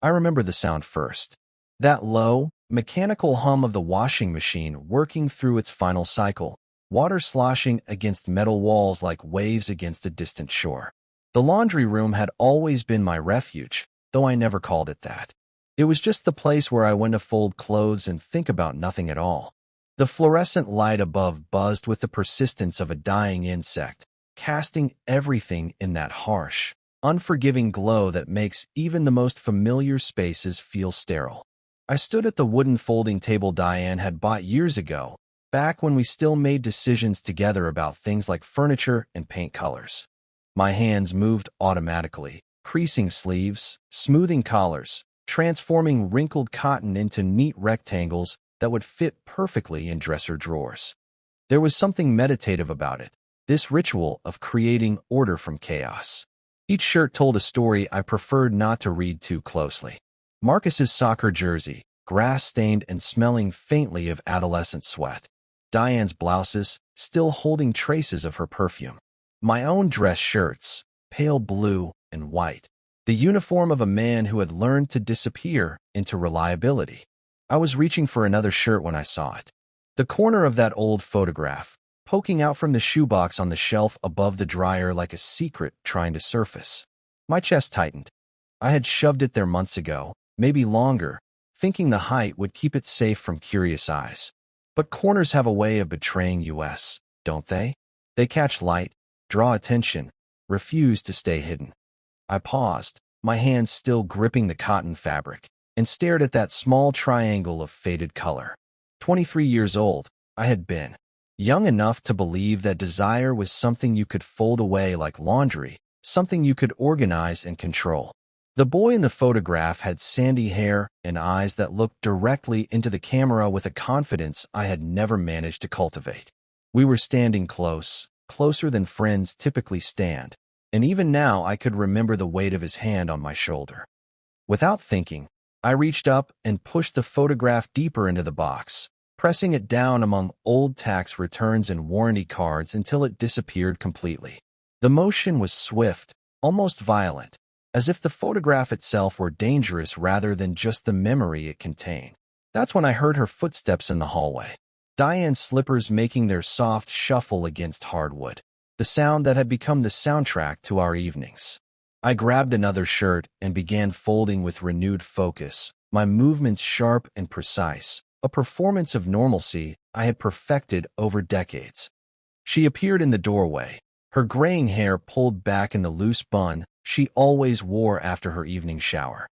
I remember the sound first. That low, mechanical hum of the washing machine working through its final cycle, water sloshing against metal walls like waves against a distant shore. The laundry room had always been my refuge, though I never called it that. It was just the place where I went to fold clothes and think about nothing at all. The fluorescent light above buzzed with the persistence of a dying insect, casting everything in that harsh, unforgiving glow that makes even the most familiar spaces feel sterile. I stood at the wooden folding table Diane had bought years ago, back when we still made decisions together about things like furniture and paint colors. My hands moved automatically, creasing sleeves, smoothing collars, transforming wrinkled cotton into neat rectangles that would fit perfectly in dresser drawers. There was something meditative about it, this ritual of creating order from chaos. Each shirt told a story I preferred not to read too closely. Marcus's soccer jersey, grass-stained and smelling faintly of adolescent sweat. Diane's blouses, still holding traces of her perfume. My own dress shirts, pale blue and white. The uniform of a man who had learned to disappear into reliability. I was reaching for another shirt when I saw it. The corner of that old photograph, poking out from the shoebox on the shelf above the dryer like a secret trying to surface. My chest tightened. I had shoved it there months ago, maybe longer, thinking the height would keep it safe from curious eyes. But corners have a way of betraying us, don't they? They catch light, draw attention, refuse to stay hidden. I paused, my hands still gripping the cotton fabric, and stared at that small triangle of faded color. 23 years old, I had been. Young enough to believe that desire was something you could fold away like laundry, something you could organize and control. The boy in the photograph had sandy hair and eyes that looked directly into the camera with a confidence I had never managed to cultivate. We were standing close, closer than friends typically stand, and even now I could remember the weight of his hand on my shoulder. Without thinking, I reached up and pushed the photograph deeper into the box, pressing it down among old tax returns and warranty cards until it disappeared completely. The motion was swift, almost violent, as if the photograph itself were dangerous rather than just the memory it contained. That's when I heard her footsteps in the hallway. Diane's slippers making their soft shuffle against hardwood, the sound that had become the soundtrack to our evenings. I grabbed another shirt and began folding with renewed focus, my movements sharp and precise, a performance of normalcy I had perfected over decades. She appeared in the doorway, her graying hair pulled back in the loose bun she always wore after her evening shower.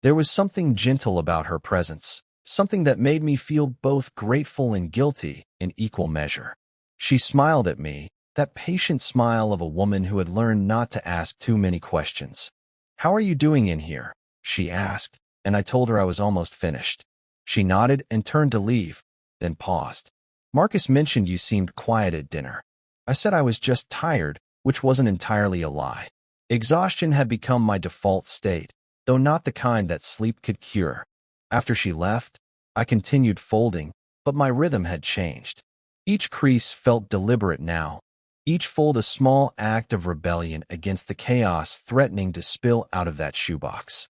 There was something gentle about her presence, something that made me feel both grateful and guilty in equal measure. She smiled at me, that patient smile of a woman who had learned not to ask too many questions. "How are you doing in here?" she asked, and I told her I was almost finished. She nodded and turned to leave, then paused. "Marcus mentioned you seemed quiet at dinner." I said I was just tired, which wasn't entirely a lie. Exhaustion had become my default state, though not the kind that sleep could cure. After she left, I continued folding, but my rhythm had changed. Each crease felt deliberate now, each fold a small act of rebellion against the chaos threatening to spill out of that shoebox.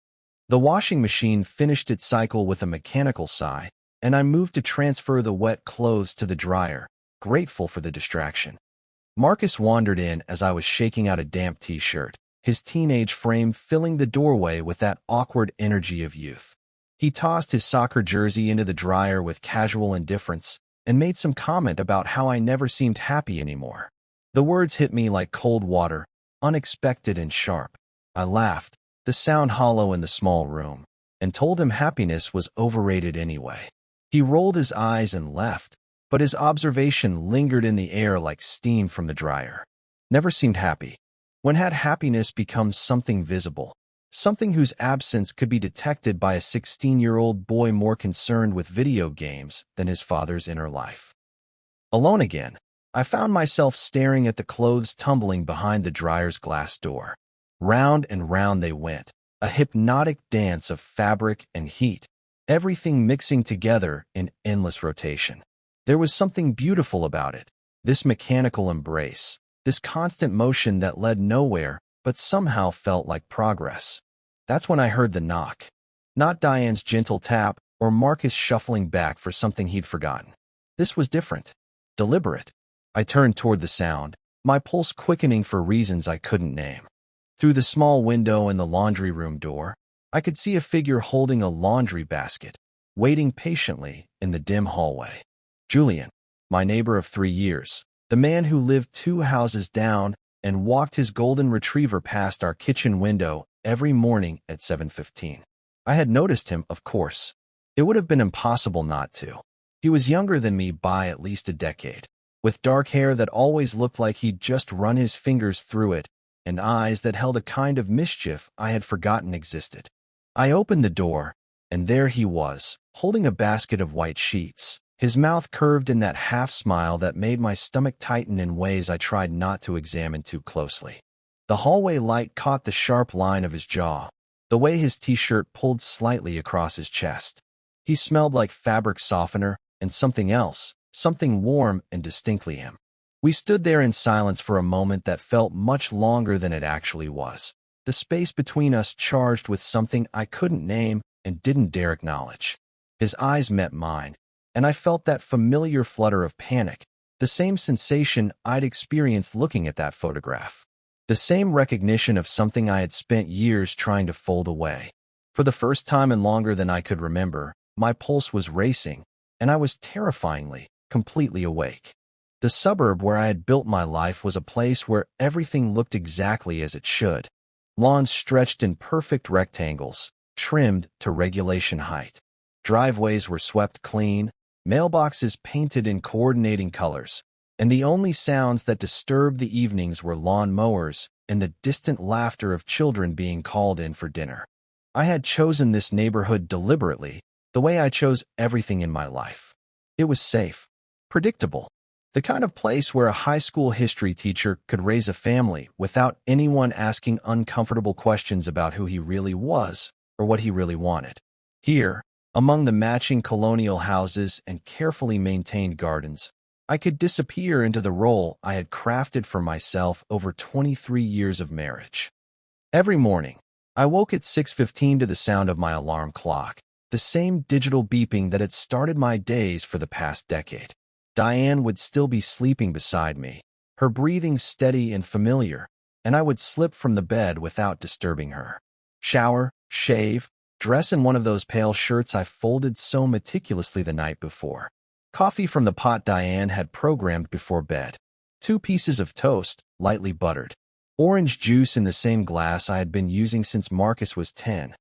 The washing machine finished its cycle with a mechanical sigh, and I moved to transfer the wet clothes to the dryer, grateful for the distraction. Marcus wandered in as I was shaking out a damp t-shirt, his teenage frame filling the doorway with that awkward energy of youth. He tossed his soccer jersey into the dryer with casual indifference and made some comment about how I never seemed happy anymore. The words hit me like cold water, unexpected and sharp. I laughed, the sound hollow in the small room, and told him happiness was overrated anyway. He rolled his eyes and left, but his observation lingered in the air like steam from the dryer. Never seemed happy. When had happiness become something visible, something whose absence could be detected by a 16-year-old boy more concerned with video games than his father's inner life? Alone again, I found myself staring at the clothes tumbling behind the dryer's glass door. Round and round they went, a hypnotic dance of fabric and heat, everything mixing together in endless rotation. There was something beautiful about it, this mechanical embrace, this constant motion that led nowhere but somehow felt like progress. That's when I heard the knock. Not Diane's gentle tap or Marcus shuffling back for something he'd forgotten. This was different. Deliberate. I turned toward the sound, my pulse quickening for reasons I couldn't name. Through the small window in the laundry room door, I could see a figure holding a laundry basket, waiting patiently in the dim hallway. Julian, my neighbor of 3 years, the man who lived 2 houses down and walked his golden retriever past our kitchen window every morning at 7:15. I had noticed him, of course. It would have been impossible not to. He was younger than me by at least a decade, with dark hair that always looked like he'd just run his fingers through it and eyes that held a kind of mischief I had forgotten existed. I opened the door, and there he was, holding a basket of white sheets, his mouth curved in that half-smile that made my stomach tighten in ways I tried not to examine too closely. The hallway light caught the sharp line of his jaw, the way his t-shirt pulled slightly across his chest. He smelled like fabric softener and something else, something warm and distinctly him. We stood there in silence for a moment that felt much longer than it actually was, the space between us charged with something I couldn't name and didn't dare acknowledge. His eyes met mine, and I felt that familiar flutter of panic, the same sensation I'd experienced looking at that photograph. The same recognition of something I had spent years trying to fold away. For the first time in longer than I could remember, my pulse was racing, and I was terrifyingly, completely awake. The suburb where I had built my life was a place where everything looked exactly as it should. Lawns stretched in perfect rectangles, trimmed to regulation height. Driveways were swept clean, mailboxes painted in coordinating colors, and the only sounds that disturbed the evenings were lawn mowers and the distant laughter of children being called in for dinner. I had chosen this neighborhood deliberately, the way I chose everything in my life. It was safe, predictable, the kind of place where a high school history teacher could raise a family without anyone asking uncomfortable questions about who he really was or what he really wanted. Here, among the matching colonial houses and carefully maintained gardens, I could disappear into the role I had crafted for myself over 23 years of marriage. Every morning, I woke at 6:15 to the sound of my alarm clock, the same digital beeping that had started my days for the past decade. Diane would still be sleeping beside me, her breathing steady and familiar, and I would slip from the bed without disturbing her. Shower, shave, dress in one of those pale shirts I folded so meticulously the night before. Coffee from the pot Diane had programmed before bed. 2 pieces of toast, lightly buttered. Orange juice in the same glass I had been using since Marcus was 10.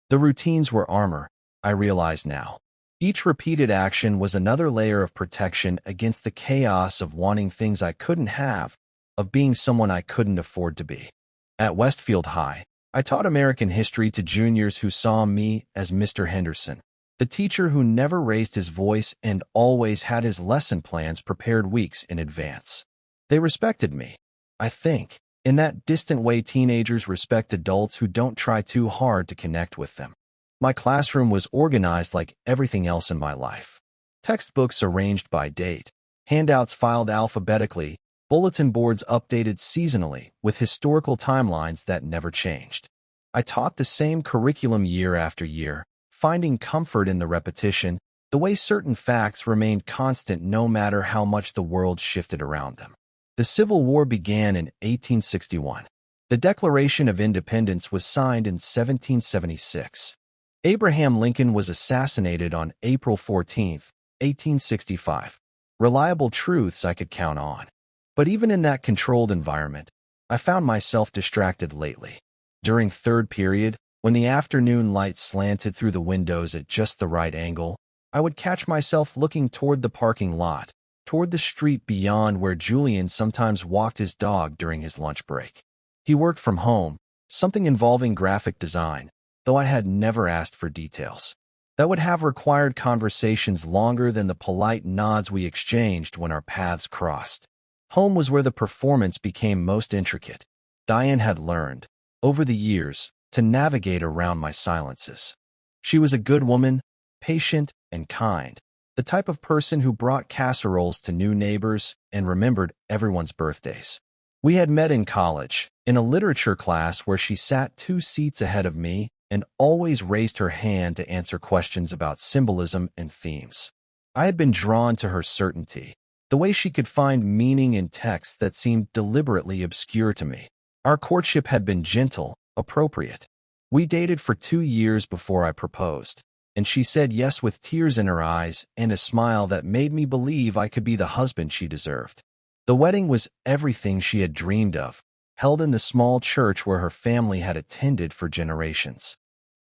The routines were armor, I realized now. Each repeated action was another layer of protection against the chaos of wanting things I couldn't have, of being someone I couldn't afford to be. At Westfield High, I taught American history to juniors who saw me as Mr. Henderson, the teacher who never raised his voice and always had his lesson plans prepared weeks in advance. They respected me, I think, in that distant way teenagers respect adults who don't try too hard to connect with them. My classroom was organized like everything else in my life. Textbooks arranged by date, handouts filed alphabetically, bulletin boards updated seasonally with historical timelines that never changed. I taught the same curriculum year after year, finding comfort in the repetition, the way certain facts remained constant no matter how much the world shifted around them. The Civil War began in 1861. The Declaration of Independence was signed in 1776. Abraham Lincoln was assassinated on April 14, 1865. Reliable truths I could count on. But even in that controlled environment, I found myself distracted lately. During third period, when the afternoon light slanted through the windows at just the right angle, I would catch myself looking toward the parking lot, toward the street beyond where Julian sometimes walked his dog during his lunch break. He worked from home, something involving graphic design, though I had never asked for details. That would have required conversations longer than the polite nods we exchanged when our paths crossed. Home was where the performance became most intricate. Diane had learned, over the years, to navigate around my silences. She was a good woman, patient and kind, the type of person who brought casseroles to new neighbors and remembered everyone's birthdays. We had met in college, in a literature class where she sat 2 seats ahead of me and always raised her hand to answer questions about symbolism and themes. I had been drawn to her certainty, the way she could find meaning in texts that seemed deliberately obscure to me. Our courtship had been gentle, appropriate. We dated for 2 years before I proposed, and she said yes with tears in her eyes and a smile that made me believe I could be the husband she deserved. The wedding was everything she had dreamed of, held in the small church where her family had attended for generations.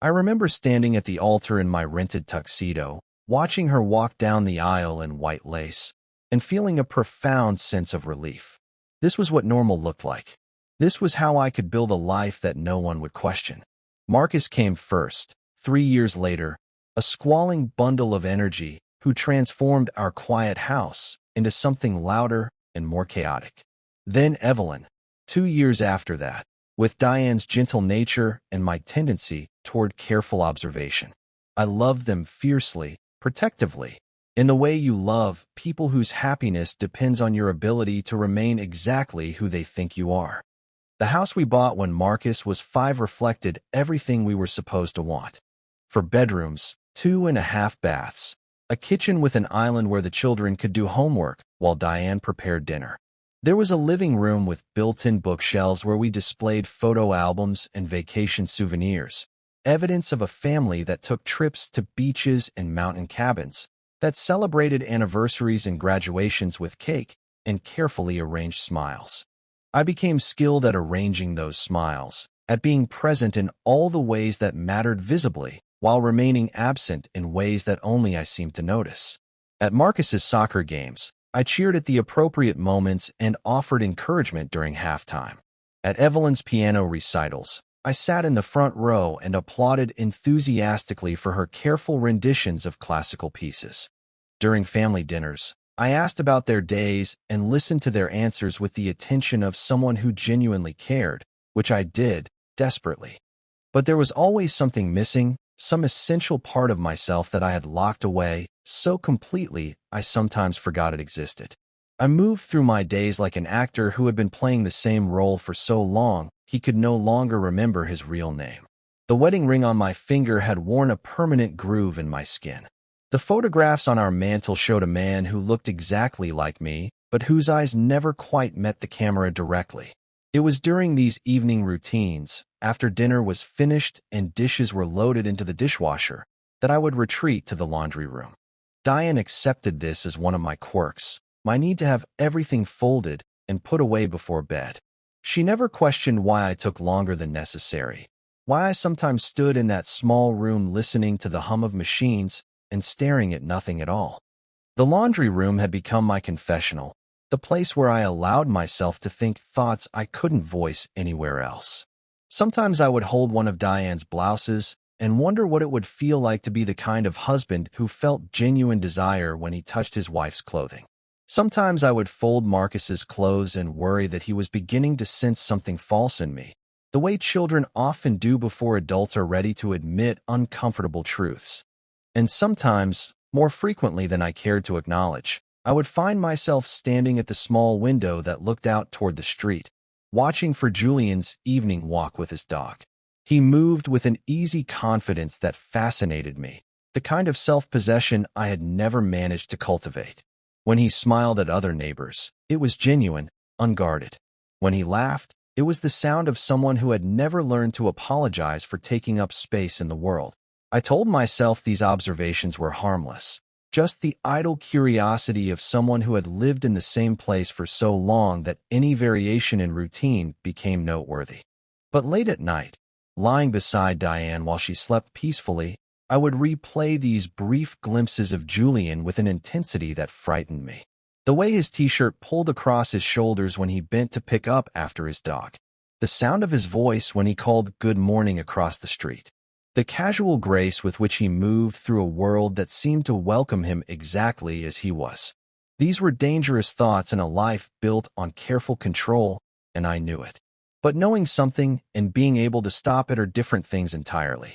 I remember standing at the altar in my rented tuxedo, watching her walk down the aisle in white lace, and feeling a profound sense of relief. This was what normal looked like. This was how I could build a life that no one would question. Marcus came first, 3 years later, a squalling bundle of energy who transformed our quiet house into something louder and more chaotic. Then Evelyn, 2 years after that, with Diane's gentle nature and my tendency toward careful observation. I loved them fiercely, protectively, in the way you love people whose happiness depends on your ability to remain exactly who they think you are. The house we bought when Marcus was 5 reflected everything we were supposed to want. For bedrooms, 2.5 baths, a kitchen with an island where the children could do homework while Diane prepared dinner. There was a living room with built-in bookshelves where we displayed photo albums and vacation souvenirs, evidence of a family that took trips to beaches and mountain cabins, that celebrated anniversaries and graduations with cake and carefully arranged smiles. I became skilled at arranging those smiles, at being present in all the ways that mattered visibly, while remaining absent in ways that only I seemed to notice. At Marcus's soccer games, I cheered at the appropriate moments and offered encouragement during halftime. At Evelyn's piano recitals, I sat in the front row and applauded enthusiastically for her careful renditions of classical pieces. During family dinners, I asked about their days and listened to their answers with the attention of someone who genuinely cared, which I did, desperately. But there was always something missing, some essential part of myself that I had locked away so completely I sometimes forgot it existed. I moved through my days like an actor who had been playing the same role for so long he could no longer remember his real name. The wedding ring on my finger had worn a permanent groove in my skin. The photographs on our mantel showed a man who looked exactly like me, but whose eyes never quite met the camera directly. It was during these evening routines, after dinner was finished and dishes were loaded into the dishwasher, that I would retreat to the laundry room. Diane accepted this as one of my quirks, my need to have everything folded and put away before bed. She never questioned why I took longer than necessary, why I sometimes stood in that small room listening to the hum of machines and staring at nothing at all. The laundry room had become my confessional, the place where I allowed myself to think thoughts I couldn't voice anywhere else. Sometimes I would hold one of Diane's blouses and wonder what it would feel like to be the kind of husband who felt genuine desire when he touched his wife's clothing. Sometimes I would fold Marcus's clothes and worry that he was beginning to sense something false in me, the way children often do before adults are ready to admit uncomfortable truths. And sometimes, more frequently than I cared to acknowledge, I would find myself standing at the small window that looked out toward the street, watching for Julian's evening walk with his dog. He moved with an easy confidence that fascinated me, the kind of self-possession I had never managed to cultivate. When he smiled at other neighbors, it was genuine, unguarded. When he laughed, it was the sound of someone who had never learned to apologize for taking up space in the world. I told myself these observations were harmless, just the idle curiosity of someone who had lived in the same place for so long that any variation in routine became noteworthy. But late at night, lying beside Diane while she slept peacefully, I would replay these brief glimpses of Julian with an intensity that frightened me. The way his t-shirt pulled across his shoulders when he bent to pick up after his dog. The sound of his voice when he called good morning across the street. The casual grace with which he moved through a world that seemed to welcome him exactly as he was. These were dangerous thoughts in a life built on careful control, and I knew it. But knowing something and being able to stop it are different things entirely.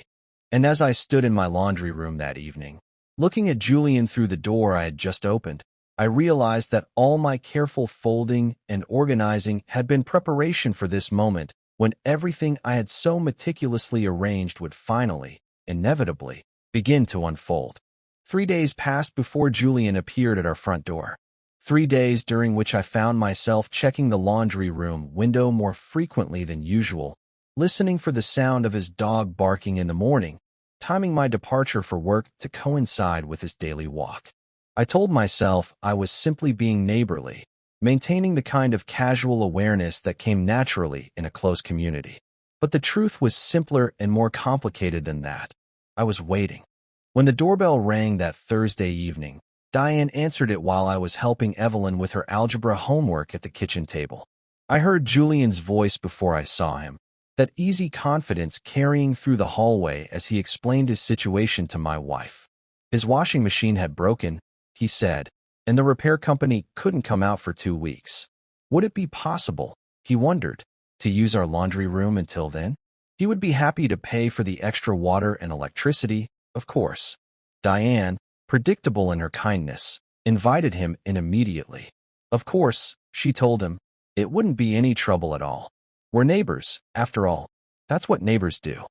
And as I stood in my laundry room that evening, looking at Julian through the door I had just opened, I realized that all my careful folding and organizing had been preparation for this moment when everything I had so meticulously arranged would finally, inevitably, begin to unfold. 3 days passed before Julian appeared at our front door. 3 days during which I found myself checking the laundry room window more frequently than usual, listening for the sound of his dog barking in the morning, timing my departure for work to coincide with his daily walk. I told myself I was simply being neighborly, maintaining the kind of casual awareness that came naturally in a close community. But the truth was simpler and more complicated than that. I was waiting. When the doorbell rang that Thursday evening, Diane answered it while I was helping Evelyn with her algebra homework at the kitchen table. I heard Julian's voice before I saw him, that easy confidence carrying through the hallway as he explained his situation to my wife. His washing machine had broken, he said, and the repair company couldn't come out for 2 weeks. Would it be possible, he wondered, to use our laundry room until then? He would be happy to pay for the extra water and electricity, of course. Diane, predictable in her kindness, invited him in immediately. Of course, she told him, it wouldn't be any trouble at all. We're neighbors, after all. That's what neighbors do.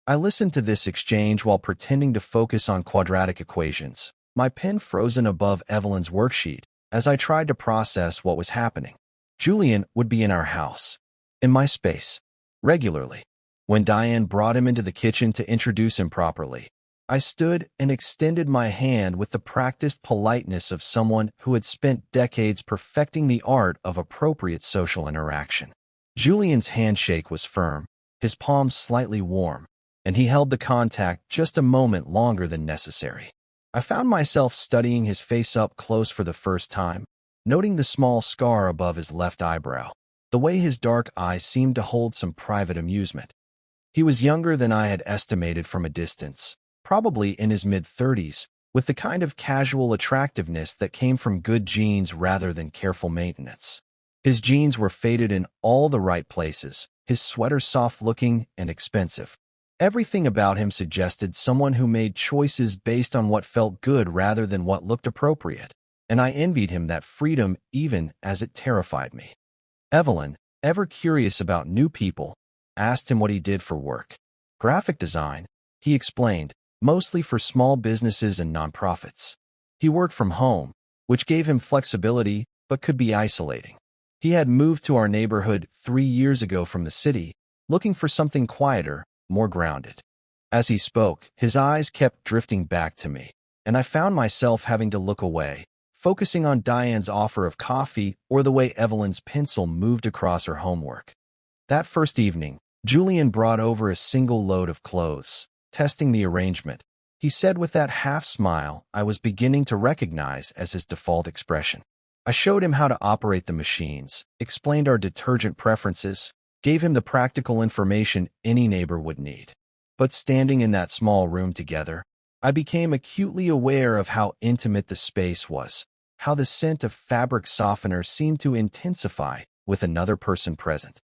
I listened to this exchange while pretending to focus on quadratic equations, my pen frozen above Evelyn's worksheet, as I tried to process what was happening. Julian would be in our house, in my space, regularly. When Diane brought him into the kitchen to introduce him properly, I stood and extended my hand with the practiced politeness of someone who had spent decades perfecting the art of appropriate social interaction. Julian's handshake was firm, his palms slightly warm, and he held the contact just a moment longer than necessary. I found myself studying his face up close for the first time, noting the small scar above his left eyebrow, the way his dark eyes seemed to hold some private amusement. He was younger than I had estimated from a distance, probably in his mid-30s, with the kind of casual attractiveness that came from good genes rather than careful maintenance. His jeans were faded in all the right places, his sweater soft-looking and expensive. Everything about him suggested someone who made choices based on what felt good rather than what looked appropriate, and I envied him that freedom even as it terrified me. Evelyn, ever curious about new people, asked him what he did for work. Graphic design, he explained, mostly for small businesses and nonprofits. He worked from home, which gave him flexibility but could be isolating. He had moved to our neighborhood 3 years ago from the city, looking for something quieter, more grounded. As he spoke, his eyes kept drifting back to me, and I found myself having to look away, focusing on Diane's offer of coffee or the way Evelyn's pencil moved across her homework. That first evening, Julian brought over a single load of clothes, testing the arrangement. He said with that half-smile I was beginning to recognize as his default expression. I showed him how to operate the machines, explained our detergent preferences, gave him the practical information any neighbor would need. But standing in that small room together, I became acutely aware of how intimate the space was, how the scent of fabric softener seemed to intensify with another person present.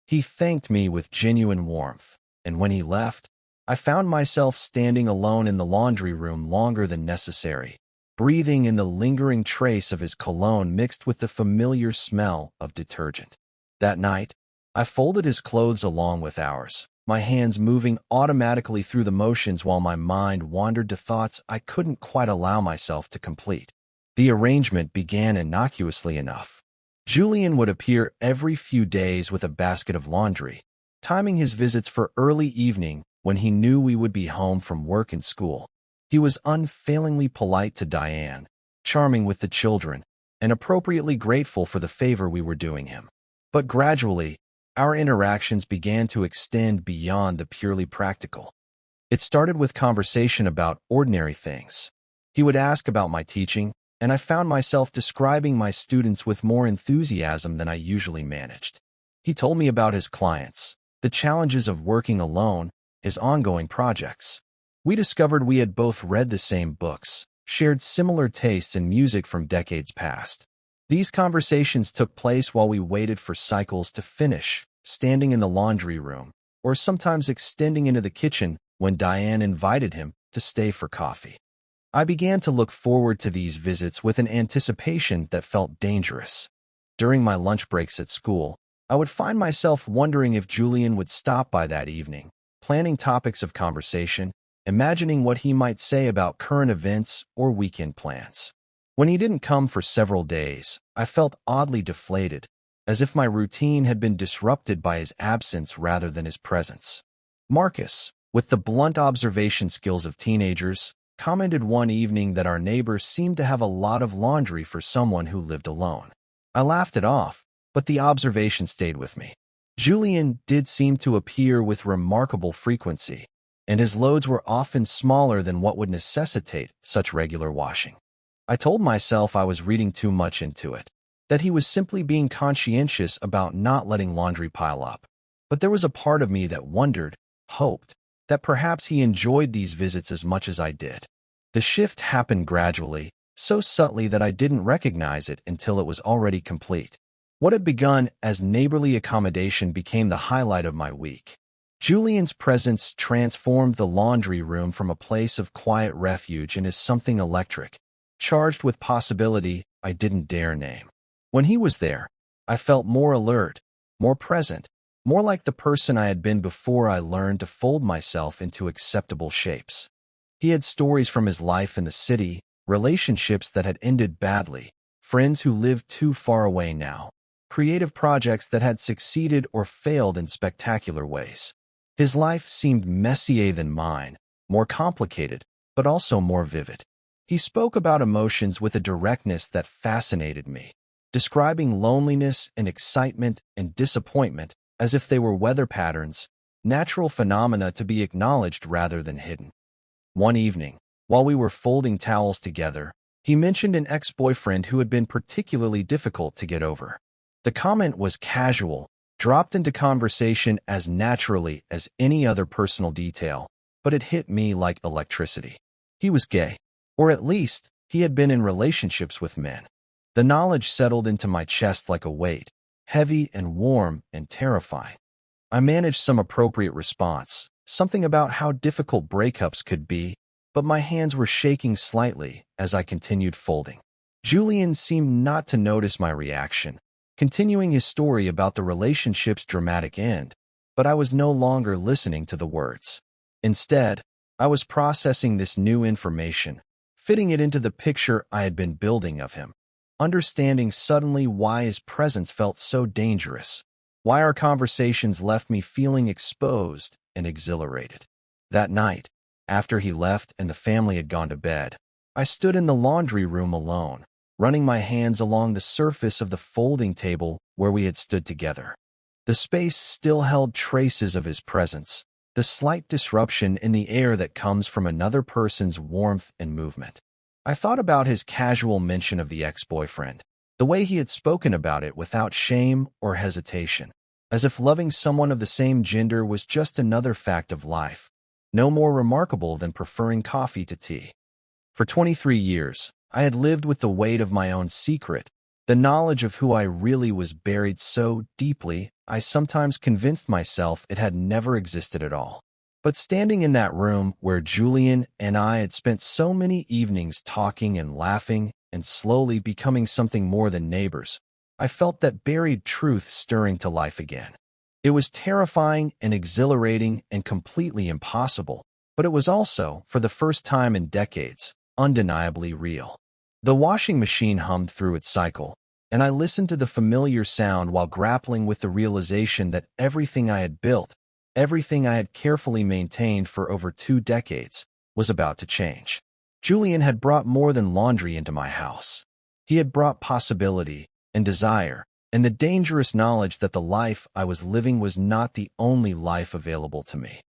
He thanked me with genuine warmth, and when he left, I found myself standing alone in the laundry room longer than necessary, breathing in the lingering trace of his cologne mixed with the familiar smell of detergent. That night, I folded his clothes along with ours, my hands moving automatically through the motions while my mind wandered to thoughts I couldn't quite allow myself to complete. The arrangement began innocuously enough. Julian would appear every few days with a basket of laundry, timing his visits for early evening when he knew we would be home from work and school. He was unfailingly polite to Diane, charming with the children, and appropriately grateful for the favor we were doing him. But gradually, our interactions began to extend beyond the purely practical. It started with conversation about ordinary things. He would ask about my teaching, and I found myself describing my students with more enthusiasm than I usually managed. He told me about his clients, the challenges of working alone, his ongoing projects. We discovered we had both read the same books, shared similar tastes in music from decades past. These conversations took place while we waited for cycles to finish, standing in the laundry room, or sometimes extending into the kitchen when Diane invited him to stay for coffee. I began to look forward to these visits with an anticipation that felt dangerous. During my lunch breaks at school, I would find myself wondering if Julian would stop by that evening, planning topics of conversation, imagining what he might say about current events or weekend plans. When he didn't come for several days, I felt oddly deflated, as if my routine had been disrupted by his absence rather than his presence. Marcus, with the blunt observation skills of teenagers, commented one evening that our neighbors seemed to have a lot of laundry for someone who lived alone. I laughed it off, but the observation stayed with me. Julian did seem to appear with remarkable frequency, and his loads were often smaller than what would necessitate such regular washing. I told myself I was reading too much into it, that he was simply being conscientious about not letting laundry pile up. But there was a part of me that wondered, hoped, that perhaps he enjoyed these visits as much as I did. The shift happened gradually, so subtly that I didn't recognize it until it was already complete. What had begun as neighborly accommodation became the highlight of my week. Julian's presence transformed the laundry room from a place of quiet refuge into something electric, charged with possibility I didn't dare name. When he was there, I felt more alert, more present, more like the person I had been before I learned to fold myself into acceptable shapes. He had stories from his life in the city, relationships that had ended badly, friends who lived too far away now, creative projects that had succeeded or failed in spectacular ways. His life seemed messier than mine, more complicated, but also more vivid. He spoke about emotions with a directness that fascinated me, describing loneliness and excitement and disappointment as if they were weather patterns, natural phenomena to be acknowledged rather than hidden. One evening, while we were folding towels together, he mentioned an ex-boyfriend who had been particularly difficult to get over. The comment was casual, dropped into conversation as naturally as any other personal detail, but it hit me like electricity. He was gay, or at least, he had been in relationships with men. The knowledge settled into my chest like a weight, heavy and warm and terrifying. I managed some appropriate response, something about how difficult breakups could be, but my hands were shaking slightly as I continued folding. Julian seemed not to notice my reaction, continuing his story about the relationship's dramatic end, but I was no longer listening to the words. Instead, I was processing this new information, fitting it into the picture I had been building of him, understanding suddenly why his presence felt so dangerous, why our conversations left me feeling exposed and exhilarated. That night, after he left and the family had gone to bed, I stood in the laundry room alone, running my hands along the surface of the folding table where we had stood together. The space still held traces of his presence, the slight disruption in the air that comes from another person's warmth and movement. I thought about his casual mention of the ex-boyfriend, the way he had spoken about it without shame or hesitation, as if loving someone of the same gender was just another fact of life, no more remarkable than preferring coffee to tea. For 23 years, I had lived with the weight of my own secret, the knowledge of who I really was buried so deeply, I sometimes convinced myself it had never existed at all. But standing in that room where Julian and I had spent so many evenings talking and laughing and slowly becoming something more than neighbors, I felt that buried truth stirring to life again. It was terrifying and exhilarating and completely impossible, but it was also, for the first time in decades, undeniably real. The washing machine hummed through its cycle, and I listened to the familiar sound while grappling with the realization that everything I had built, everything I had carefully maintained for over 2 decades, was about to change. Julian had brought more than laundry into my house. He had brought possibility and desire, and the dangerous knowledge that the life I was living was not the only life available to me.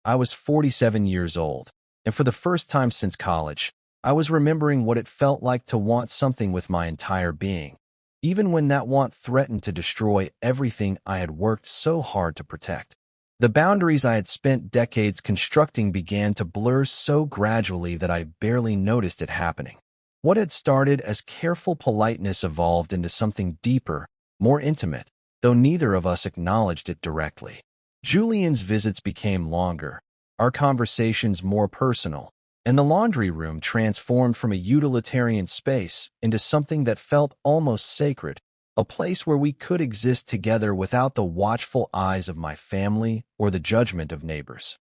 I was 47 years old, and for the first time since college, I was remembering what it felt like to want something with my entire being, even when that want threatened to destroy everything I had worked so hard to protect. The boundaries I had spent decades constructing began to blur so gradually that I barely noticed it happening. What had started as careful politeness evolved into something deeper, more intimate, though neither of us acknowledged it directly. Julian's visits became longer, our conversations more personal, and the laundry room transformed from a utilitarian space into something that felt almost sacred, a place where we could exist together without the watchful eyes of my family or the judgment of neighbors.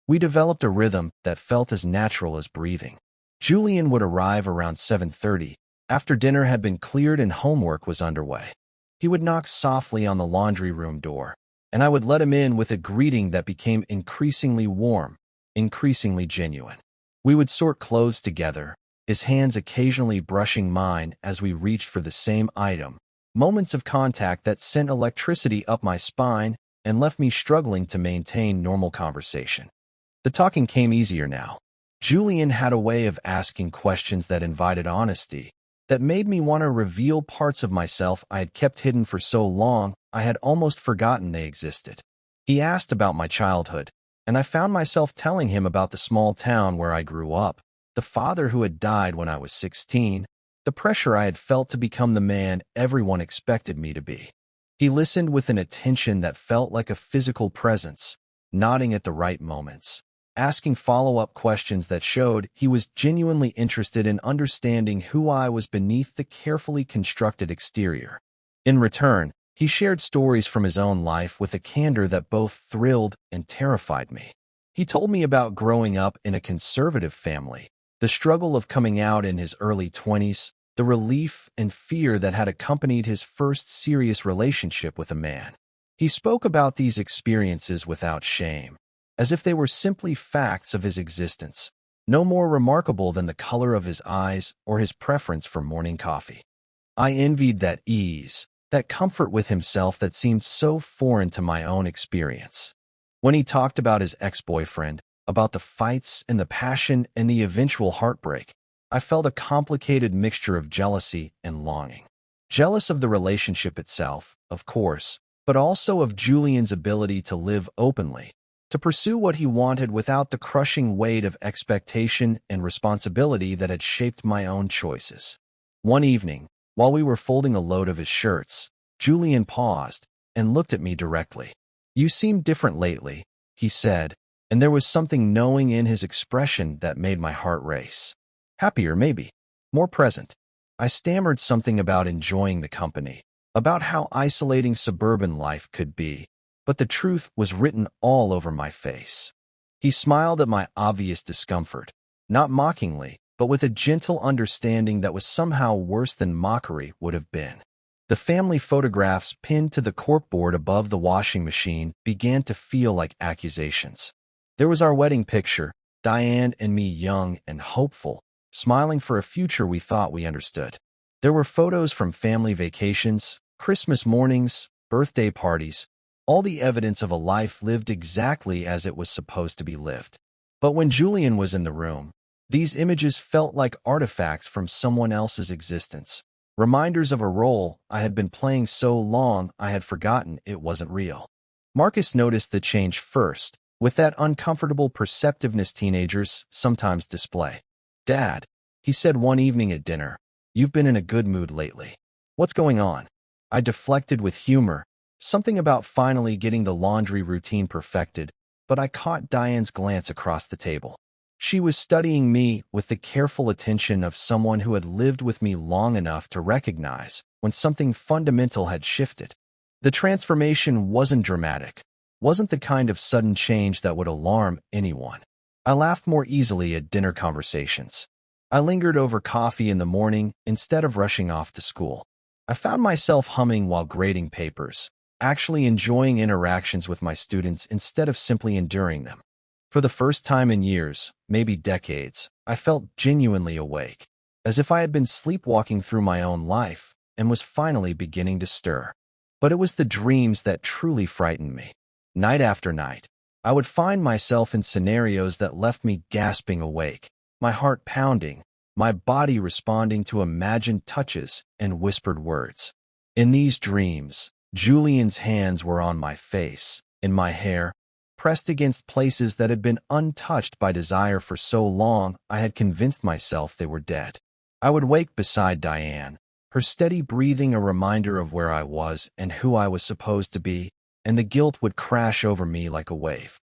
We developed a rhythm that felt as natural as breathing. Julian would arrive around 7:30, after dinner had been cleared and homework was underway. He would knock softly on the laundry room door, and I would let him in with a greeting that became increasingly warm, increasingly genuine. We would sort clothes together, his hands occasionally brushing mine as we reached for the same item, moments of contact that sent electricity up my spine and left me struggling to maintain normal conversation. The talking came easier now. Julian had a way of asking questions that invited honesty, that made me want to reveal parts of myself I had kept hidden for so long I had almost forgotten they existed. He asked about my childhood, and I found myself telling him about the small town where I grew up, the father who had died when I was 16, the pressure I had felt to become the man everyone expected me to be. He listened with an attention that felt like a physical presence, nodding at the right moments, asking follow-up questions that showed he was genuinely interested in understanding who I was beneath the carefully constructed exterior. In return, he shared stories from his own life with a candor that both thrilled and terrified me. He told me about growing up in a conservative family, the struggle of coming out in his early 20s, the relief and fear that had accompanied his first serious relationship with a man. He spoke about these experiences without shame, as if they were simply facts of his existence, no more remarkable than the color of his eyes or his preference for morning coffee. I envied that ease, that comfort with himself that seemed so foreign to my own experience. When he talked about his ex-boyfriend, about the fights and the passion and the eventual heartbreak, I felt a complicated mixture of jealousy and longing. Jealous of the relationship itself, of course, but also of Julian's ability to live openly, to pursue what he wanted without the crushing weight of expectation and responsibility that had shaped my own choices. One evening, while we were folding a load of his shirts, Julian paused and looked at me directly. "You seem different lately," he said, and there was something knowing in his expression that made my heart race. Happier, maybe. More present. I stammered something about enjoying the company, about how isolating suburban life could be, but the truth was written all over my face. He smiled at my obvious discomfort, not mockingly, but with a gentle understanding that was somehow worse than mockery would have been. The family photographs pinned to the corkboard above the washing machine began to feel like accusations. There was our wedding picture, Diane and me young and hopeful, smiling for a future we thought we understood. There were photos from family vacations, Christmas mornings, birthday parties, all the evidence of a life lived exactly as it was supposed to be lived. But when Julian was in the room, these images felt like artifacts from someone else's existence, reminders of a role I had been playing so long I had forgotten it wasn't real. Marcus noticed the change first, with that uncomfortable perceptiveness teenagers sometimes display. "Dad," he said one evening at dinner, "you've been in a good mood lately. What's going on?" I deflected with humor, something about finally getting the laundry routine perfected, but I caught Diane's glance across the table. She was studying me with the careful attention of someone who had lived with me long enough to recognize when something fundamental had shifted. The transformation wasn't dramatic, wasn't the kind of sudden change that would alarm anyone. I laughed more easily at dinner conversations. I lingered over coffee in the morning instead of rushing off to school. I found myself humming while grading papers, actually enjoying interactions with my students instead of simply enduring them. For the first time in years, maybe decades, I felt genuinely awake, as if I had been sleepwalking through my own life and was finally beginning to stir. But it was the dreams that truly frightened me. Night after night, I would find myself in scenarios that left me gasping awake, my heart pounding, my body responding to imagined touches and whispered words. In these dreams, Julian's hands were on my face, in my hair, pressed against places that had been untouched by desire for so long I had convinced myself they were dead. I would wake beside Diane, her steady breathing a reminder of where I was and who I was supposed to be, and the guilt would crash over me like a wave.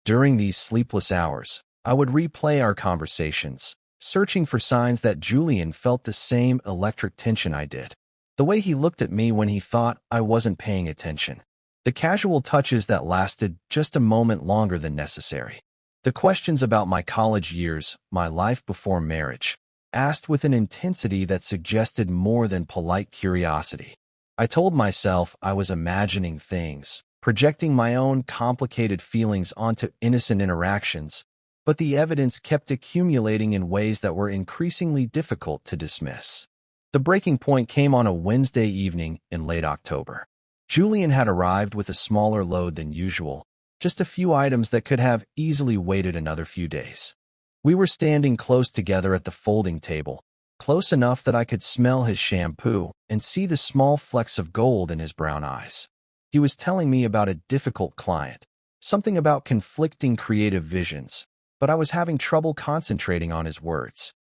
During these sleepless hours, I would replay our conversations, searching for signs that Julian felt the same electric tension I did. The way he looked at me when he thought I wasn't paying attention. The casual touches that lasted just a moment longer than necessary. The questions about my college years, my life before marriage, asked with an intensity that suggested more than polite curiosity. I told myself I was imagining things, projecting my own complicated feelings onto innocent interactions, but the evidence kept accumulating in ways that were increasingly difficult to dismiss. The breaking point came on a Wednesday evening in late October. Julian had arrived with a smaller load than usual, just a few items that could have easily waited another few days. We were standing close together at the folding table, close enough that I could smell his shampoo and see the small flecks of gold in his brown eyes. He was telling me about a difficult client, something about conflicting creative visions, but I was having trouble concentrating on his words.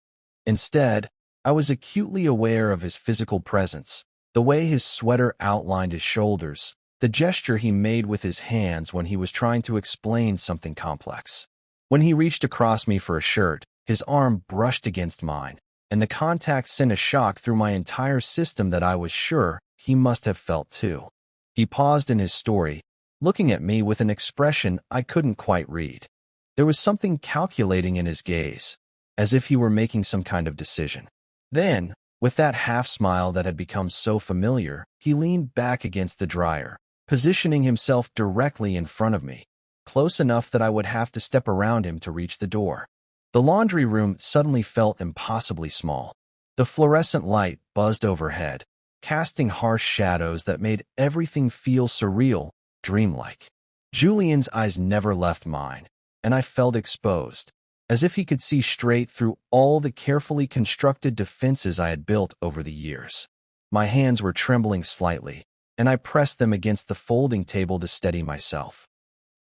Instead, I was acutely aware of his physical presence, the way his sweater outlined his shoulders, the gesture he made with his hands when he was trying to explain something complex. When he reached across me for a shirt, his arm brushed against mine, and the contact sent a shock through my entire system that I was sure he must have felt too. He paused in his story, looking at me with an expression I couldn't quite read. There was something calculating in his gaze, as if he were making some kind of decision. Then, with that half-smile that had become so familiar, he leaned back against the dryer, positioning himself directly in front of me, close enough that I would have to step around him to reach the door. The laundry room suddenly felt impossibly small. The fluorescent light buzzed overhead, casting harsh shadows that made everything feel surreal, dreamlike. Julian's eyes never left mine, and I felt exposed, as if he could see straight through all the carefully constructed defenses I had built over the years. My hands were trembling slightly, and I pressed them against the folding table to steady myself.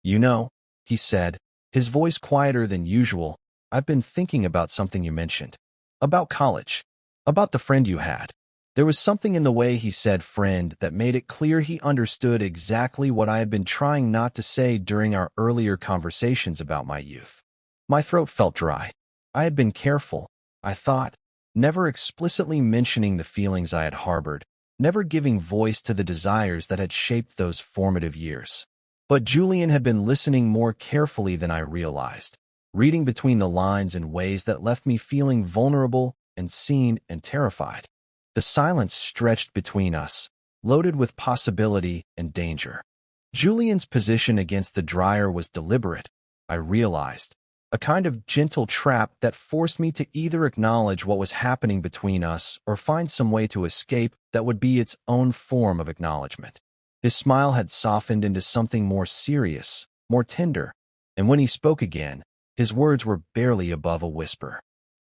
"You know," he said, his voice quieter than usual, "I've been thinking about something you mentioned. About college. About the friend you had." There was something in the way he said friend that made it clear he understood exactly what I had been trying not to say during our earlier conversations about my youth. My throat felt dry. I had been careful, I thought, never explicitly mentioning the feelings I had harbored, never giving voice to the desires that had shaped those formative years. But Julian had been listening more carefully than I realized, reading between the lines in ways that left me feeling vulnerable and seen and terrified. The silence stretched between us, loaded with possibility and danger. Julian's position against the dryer was deliberate, I realized, a kind of gentle trap that forced me to either acknowledge what was happening between us or find some way to escape that would be its own form of acknowledgement. His smile had softened into something more serious, more tender, and when he spoke again, his words were barely above a whisper.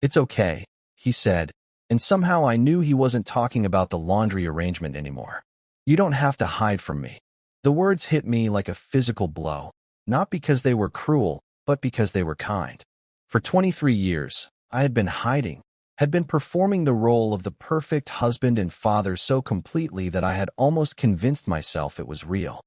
"It's okay," he said, and somehow I knew he wasn't talking about the laundry arrangement anymore. "You don't have to hide from me." The words hit me like a physical blow, not because they were cruel, but because they were kind. For 23 years, I had been hiding, had been performing the role of the perfect husband and father so completely that I had almost convinced myself it was real.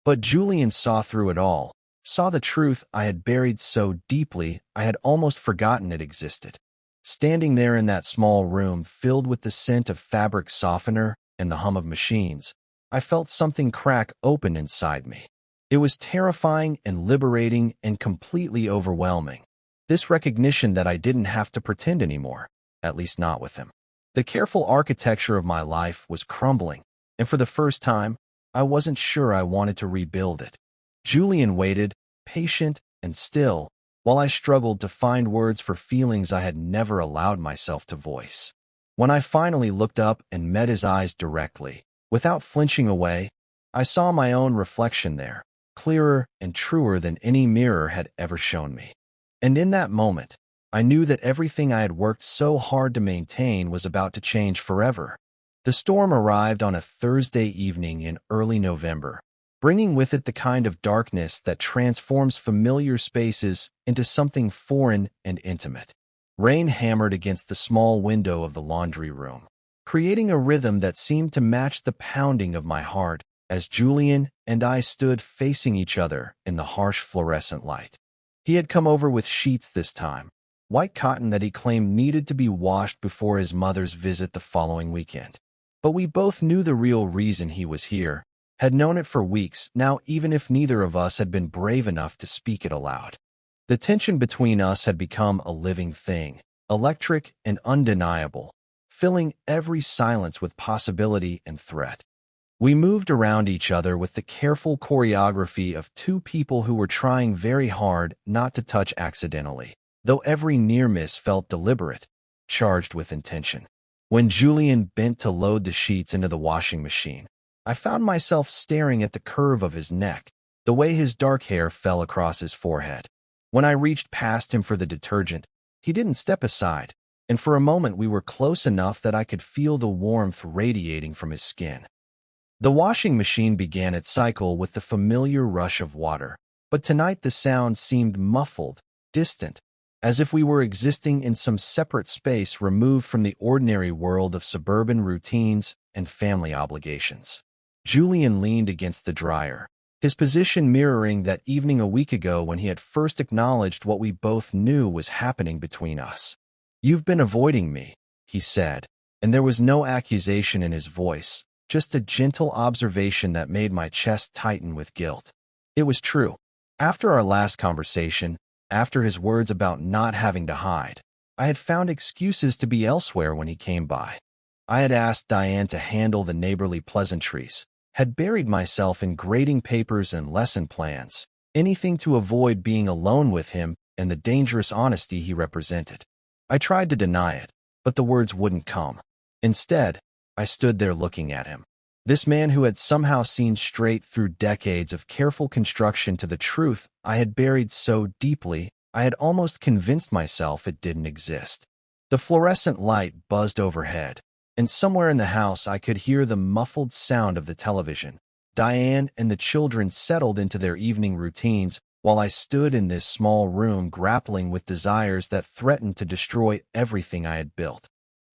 But Julian saw through it all, saw the truth I had buried so deeply I had almost forgotten it existed. Standing there in that small room filled with the scent of fabric softener and the hum of machines, I felt something crack open inside me. It was terrifying and liberating and completely overwhelming. This recognition that I didn't have to pretend anymore, at least not with him. The careful architecture of my life was crumbling, and for the first time, I wasn't sure I wanted to rebuild it. Julian waited, patient and still, while I struggled to find words for feelings I had never allowed myself to voice. When I finally looked up and met his eyes directly, without flinching away, I saw my own reflection there, clearer and truer than any mirror had ever shown me. And in that moment, I knew that everything I had worked so hard to maintain was about to change forever. The storm arrived on a Thursday evening in early November, bringing with it the kind of darkness that transforms familiar spaces into something foreign and intimate. Rain hammered against the small window of the laundry room, creating a rhythm that seemed to match the pounding of my heart as Julian and I stood facing each other in the harsh fluorescent light. He had come over with sheets this time, white cotton that he claimed needed to be washed before his mother's visit the following weekend. But we both knew the real reason he was here, had known it for weeks now, even if neither of us had been brave enough to speak it aloud. The tension between us had become a living thing, electric and undeniable, filling every silence with possibility and threat. We moved around each other with the careful choreography of two people who were trying very hard not to touch accidentally, though every near miss felt deliberate, charged with intention. When Julian bent to load the sheets into the washing machine, I found myself staring at the curve of his neck, the way his dark hair fell across his forehead. When I reached past him for the detergent, he didn't step aside, and for a moment we were close enough that I could feel the warmth radiating from his skin. The washing machine began its cycle with the familiar rush of water, but tonight the sound seemed muffled, distant, as if we were existing in some separate space removed from the ordinary world of suburban routines and family obligations. Julian leaned against the dryer, his position mirroring that evening a week ago when he had first acknowledged what we both knew was happening between us. "You've been avoiding me," he said, and there was no accusation in his voice, just a gentle observation that made my chest tighten with guilt. It was true. After our last conversation, after his words about not having to hide, I had found excuses to be elsewhere when he came by. I had asked Diane to handle the neighborly pleasantries, had buried myself in grading papers and lesson plans, anything to avoid being alone with him and the dangerous honesty he represented. I tried to deny it, but the words wouldn't come. Instead, I stood there looking at him. This man who had somehow seen straight through decades of careful construction to the truth I had buried so deeply, I had almost convinced myself it didn't exist. The fluorescent light buzzed overhead, and somewhere in the house I could hear the muffled sound of the television. Diane and the children settled into their evening routines, while I stood in this small room grappling with desires that threatened to destroy everything I had built.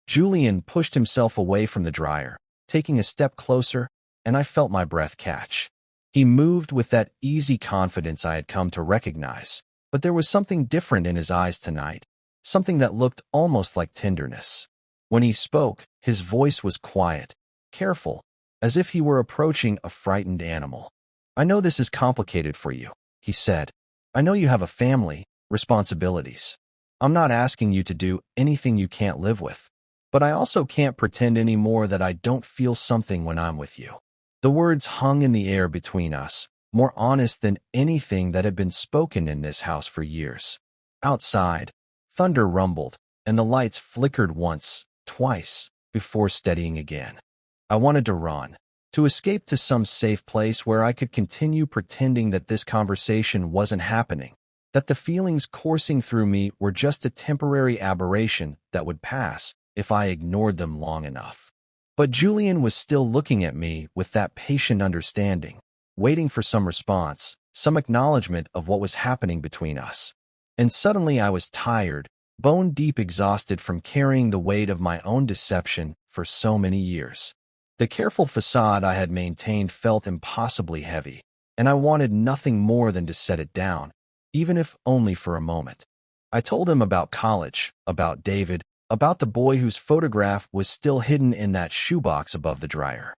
Julian pushed himself away from the dryer, taking a step closer, and I felt my breath catch. He moved with that easy confidence I had come to recognize, but there was something different in his eyes tonight, something that looked almost like tenderness. When he spoke, his voice was quiet, careful, as if he were approaching a frightened animal. "I know this is complicated for you," he said. "I know you have a family, responsibilities. I'm not asking you to do anything you can't live with. But I also can't pretend anymore that I don't feel something when I'm with you." The words hung in the air between us, more honest than anything that had been spoken in this house for years. Outside, thunder rumbled, and the lights flickered once, twice, before steadying again. I wanted to run, to escape to some safe place where I could continue pretending that this conversation wasn't happening, that the feelings coursing through me were just a temporary aberration that would pass if I ignored them long enough. But Julian was still looking at me with that patient understanding, waiting for some response, some acknowledgement of what was happening between us. And suddenly I was tired, bone-deep exhausted from carrying the weight of my own deception for so many years. The careful facade I had maintained felt impossibly heavy, and I wanted nothing more than to set it down, even if only for a moment. I told him about college, about David, about the boy whose photograph was still hidden in that shoebox above the dryer.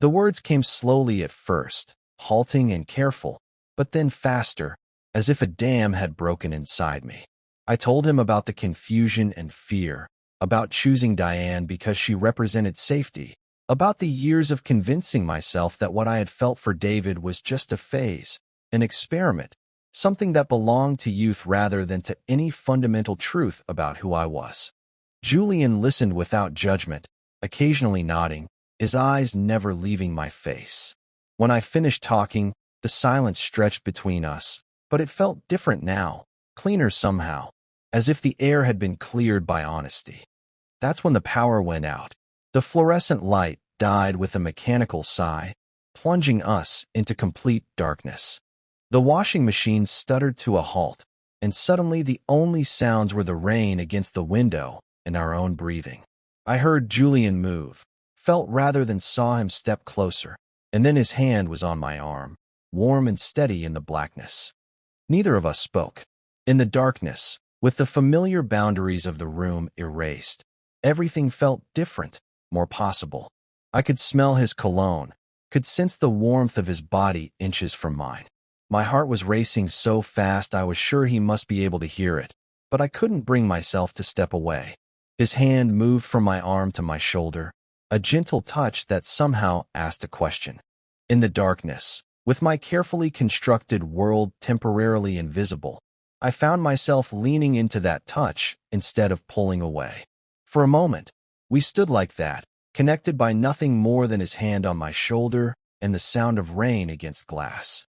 The words came slowly at first, halting and careful, but then faster, as if a dam had broken inside me. I told him about the confusion and fear, about choosing Diane because she represented safety, about the years of convincing myself that what I had felt for David was just a phase, an experiment, something that belonged to youth rather than to any fundamental truth about who I was. Julian listened without judgment, occasionally nodding, his eyes never leaving my face. When I finished talking, the silence stretched between us, but it felt different now, cleaner somehow, as if the air had been cleared by honesty. That's when the power went out. The fluorescent light died with a mechanical sigh, plunging us into complete darkness. The washing machine stuttered to a halt, and suddenly the only sounds were the rain against the window and our own breathing. I heard Julian move, felt rather than saw him step closer, and then his hand was on my arm, warm and steady in the blackness. Neither of us spoke. In the darkness, with the familiar boundaries of the room erased, everything felt different, more possible. I could smell his cologne, could sense the warmth of his body inches from mine. My heart was racing so fast I was sure he must be able to hear it, but I couldn't bring myself to step away. His hand moved from my arm to my shoulder, a gentle touch that somehow asked a question. In the darkness, with my carefully constructed world temporarily invisible, I found myself leaning into that touch instead of pulling away. For a moment, we stood like that, connected by nothing more than his hand on my shoulder and the sound of rain against glass.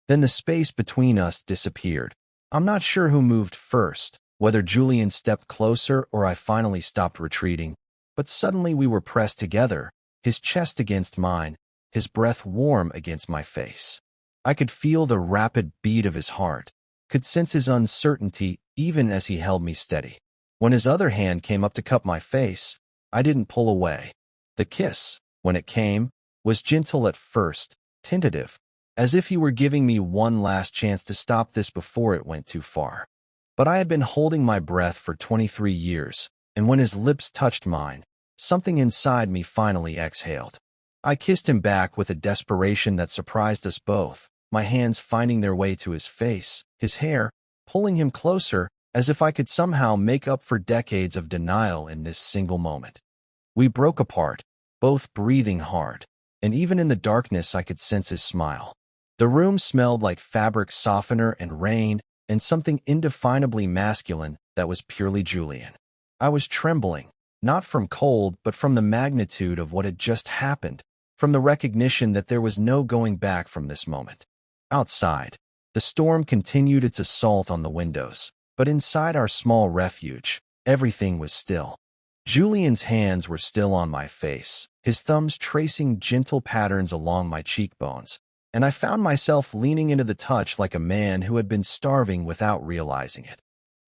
Then the space between us disappeared. I'm not sure who moved first, whether Julian stepped closer or I finally stopped retreating, but suddenly we were pressed together, his chest against mine, his breath warm against my face. I could feel the rapid beat of his heart, could sense his uncertainty even as he held me steady. When his other hand came up to cup my face, I didn't pull away. The kiss, when it came, was gentle at first, tentative, as if he were giving me one last chance to stop this before it went too far. But I had been holding my breath for 23 years, and when his lips touched mine, something inside me finally exhaled. I kissed him back with a desperation that surprised us both, my hands finding their way to his face, his hair, pulling him closer, as if I could somehow make up for decades of denial in this single moment. We broke apart, both breathing hard, and even in the darkness I could sense his smile. The room smelled like fabric softener and rain, and something indefinably masculine that was purely Julian. I was trembling, not from cold, but from the magnitude of what had just happened, from the recognition that there was no going back from this moment. Outside, the storm continued its assault on the windows, but inside our small refuge, everything was still. Julian's hands were still on my face, his thumbs tracing gentle patterns along my cheekbones, and I found myself leaning into the touch like a man who had been starving without realizing it.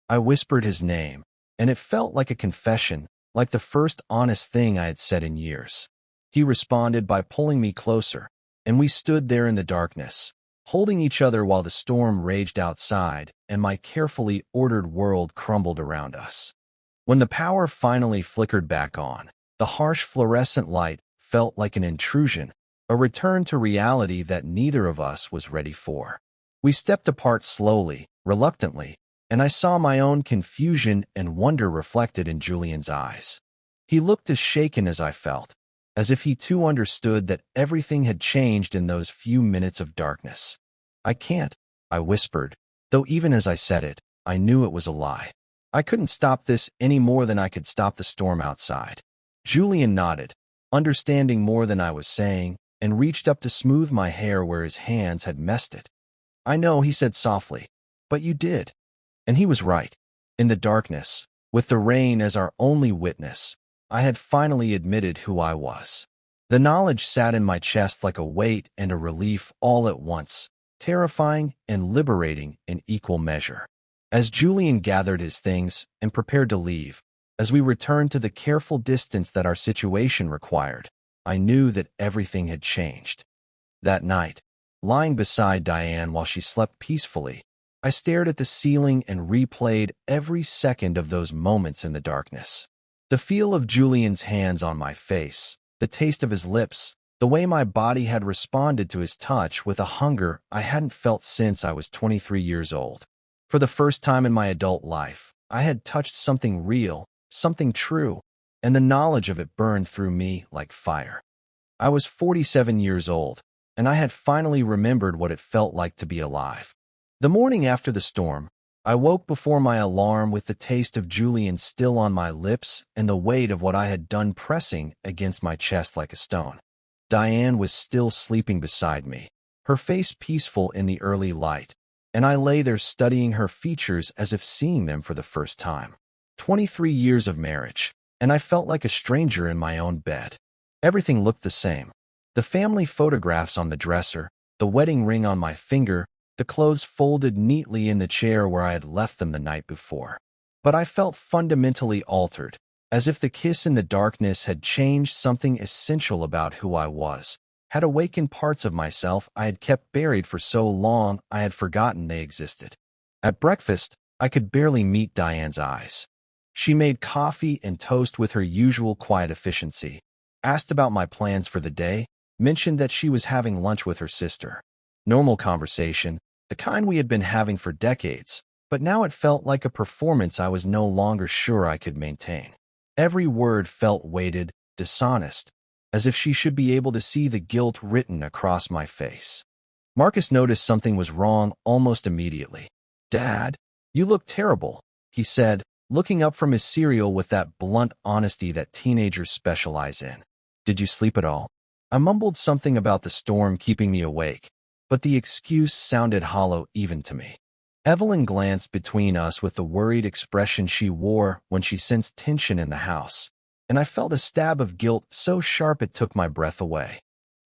I whispered his name, and it felt like a confession, like the first honest thing I had said in years. He responded by pulling me closer, and we stood there in the darkness, holding each other while the storm raged outside and my carefully ordered world crumbled around us. When the power finally flickered back on, the harsh fluorescent light felt like an intrusion, a return to reality that neither of us was ready for. We stepped apart slowly, reluctantly, and I saw my own confusion and wonder reflected in Julian's eyes. He looked as shaken as I felt, as if he too understood that everything had changed in those few minutes of darkness. "I can't," I whispered, though even as I said it, I knew it was a lie. I couldn't stop this any more than I could stop the storm outside. Julian nodded, understanding more than I was saying, and reached up to smooth my hair where his hands had messed it. "I know," he said softly, "but you did." And he was right. In the darkness, with the rain as our only witness, I had finally admitted who I was. The knowledge sat in my chest like a weight and a relief all at once, terrifying and liberating in equal measure. As Julian gathered his things and prepared to leave, as we returned to the careful distance that our situation required, I knew that everything had changed. That night, lying beside Diane while she slept peacefully, I stared at the ceiling and replayed every second of those moments in the darkness. The feel of Julian's hands on my face, the taste of his lips, the way my body had responded to his touch with a hunger I hadn't felt since I was 23 years old. For the first time in my adult life, I had touched something real, something true, and the knowledge of it burned through me like fire. I was 47 years old, and I had finally remembered what it felt like to be alive. The morning after the storm, I woke before my alarm with the taste of Julian still on my lips and the weight of what I had done pressing against my chest like a stone. Diane was still sleeping beside me, her face peaceful in the early light, and I lay there studying her features as if seeing them for the first time. 23 years of marriage, and I felt like a stranger in my own bed. Everything looked the same. The family photographs on the dresser, the wedding ring on my finger, the clothes folded neatly in the chair where I had left them the night before. But I felt fundamentally altered, as if the kiss in the darkness had changed something essential about who I was, had awakened parts of myself I had kept buried for so long I had forgotten they existed. At breakfast, I could barely meet Diane's eyes. She made coffee and toast with her usual quiet efficiency. asked about my plans for the day, mentioned that she was having lunch with her sister. Normal conversation, the kind we had been having for decades, but now it felt like a performance I was no longer sure I could maintain. Every word felt weighted, dishonest, as if she should be able to see the guilt written across my face. Marcus noticed something was wrong almost immediately. "Dad, you look terrible," he said, looking up from his cereal with that blunt honesty that teenagers specialize in. "Did you sleep at all?" I mumbled something about the storm keeping me awake, but the excuse sounded hollow even to me. Evelyn glanced between us with the worried expression she wore when she sensed tension in the house, and I felt a stab of guilt so sharp it took my breath away.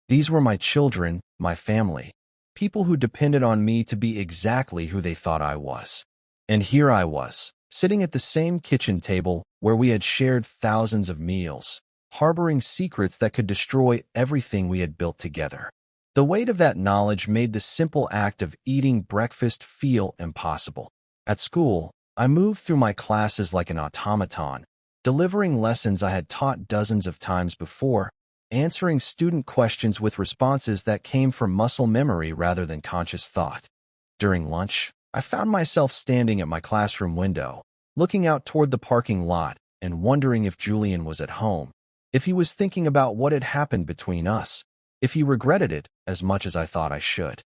These were my children, my family, people who depended on me to be exactly who they thought I was. And here I was, sitting at the same kitchen table where we had shared thousands of meals, harboring secrets that could destroy everything we had built together. The weight of that knowledge made the simple act of eating breakfast feel impossible. At school, I moved through my classes like an automaton, delivering lessons I had taught dozens of times before, answering student questions with responses that came from muscle memory rather than conscious thought. During lunch, I found myself standing at my classroom window, looking out toward the parking lot and wondering if Julian was at home, if he was thinking about what had happened between us, if he regretted it as much as I thought I should.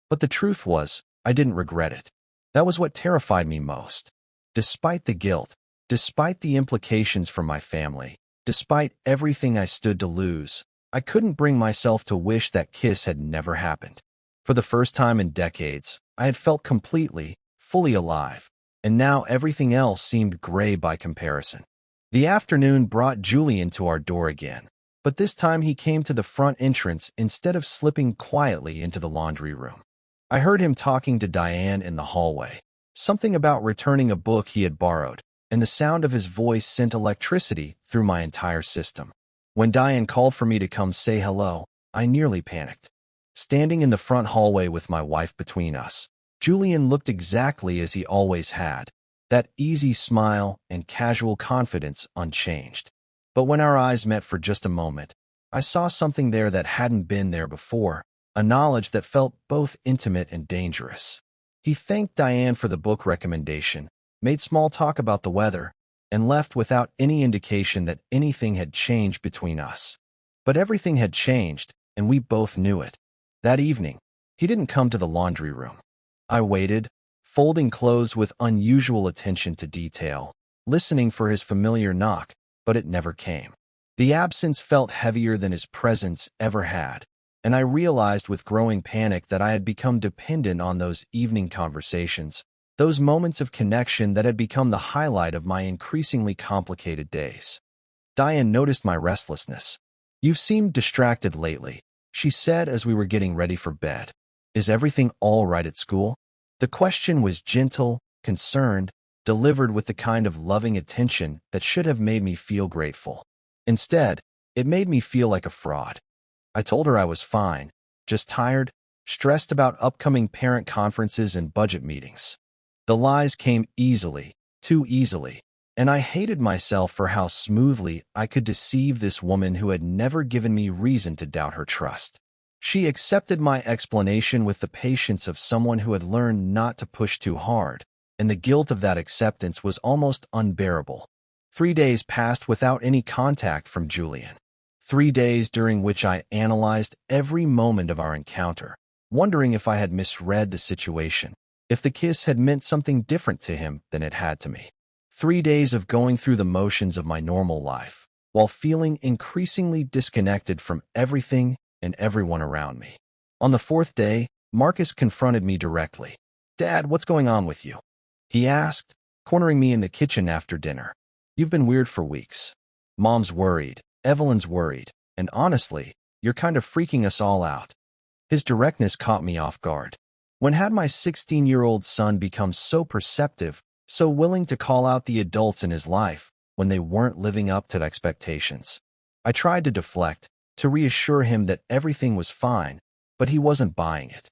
But the truth was, I didn't regret it. That was what terrified me most. Despite the guilt, despite the implications for my family, despite everything I stood to lose, I couldn't bring myself to wish that kiss had never happened. For the first time in decades, I had felt completely, fully alive, and now everything else seemed gray by comparison. The afternoon brought Julian to our door again, but this time he came to the front entrance instead of slipping quietly into the laundry room. I heard him talking to Diane in the hallway, something about returning a book he had borrowed, and the sound of his voice sent electricity through my entire system. When Diane called for me to come say hello, I nearly panicked. Standing in the front hallway with my wife between us, Julian looked exactly as he always had, that easy smile and casual confidence unchanged. But when our eyes met for just a moment, I saw something there that hadn't been there before, a knowledge that felt both intimate and dangerous. He thanked Diane for the book recommendation, made small talk about the weather, and left without any indication that anything had changed between us. But everything had changed, and we both knew it. That evening, he didn't come to the laundry room. I waited, folding clothes with unusual attention to detail, listening for his familiar knock, but it never came. The absence felt heavier than his presence ever had, and I realized with growing panic that I had become dependent on those evening conversations, those moments of connection that had become the highlight of my increasingly complicated days. Diane noticed my restlessness. "You've seemed distracted lately," she said as we were getting ready for bed. "Is everything all right at school?" The question was gentle, concerned, delivered with the kind of loving attention that should have made me feel grateful. Instead, it made me feel like a fraud. I told her I was fine, just tired, stressed about upcoming parent conferences and budget meetings. The lies came easily, too easily, and I hated myself for how smoothly I could deceive this woman who had never given me reason to doubt her trust. She accepted my explanation with the patience of someone who had learned not to push too hard, and the guilt of that acceptance was almost unbearable. 3 days passed without any contact from Julian. 3 days during which I analyzed every moment of our encounter, wondering if I had misread the situation, if the kiss had meant something different to him than it had to me. 3 days of going through the motions of my normal life, while feeling increasingly disconnected from everything and everyone around me. On the 4th day, Marcus confronted me directly. "Dad, what's going on with you?" he asked, cornering me in the kitchen after dinner. "You've been weird for weeks. Mom's worried, Evelyn's worried, and honestly, you're kind of freaking us all out." His directness caught me off guard. When had my 16-year-old son become so perceptive, so willing to call out the adults in his life when they weren't living up to expectations? I tried to deflect, to reassure him that everything was fine, but he wasn't buying it.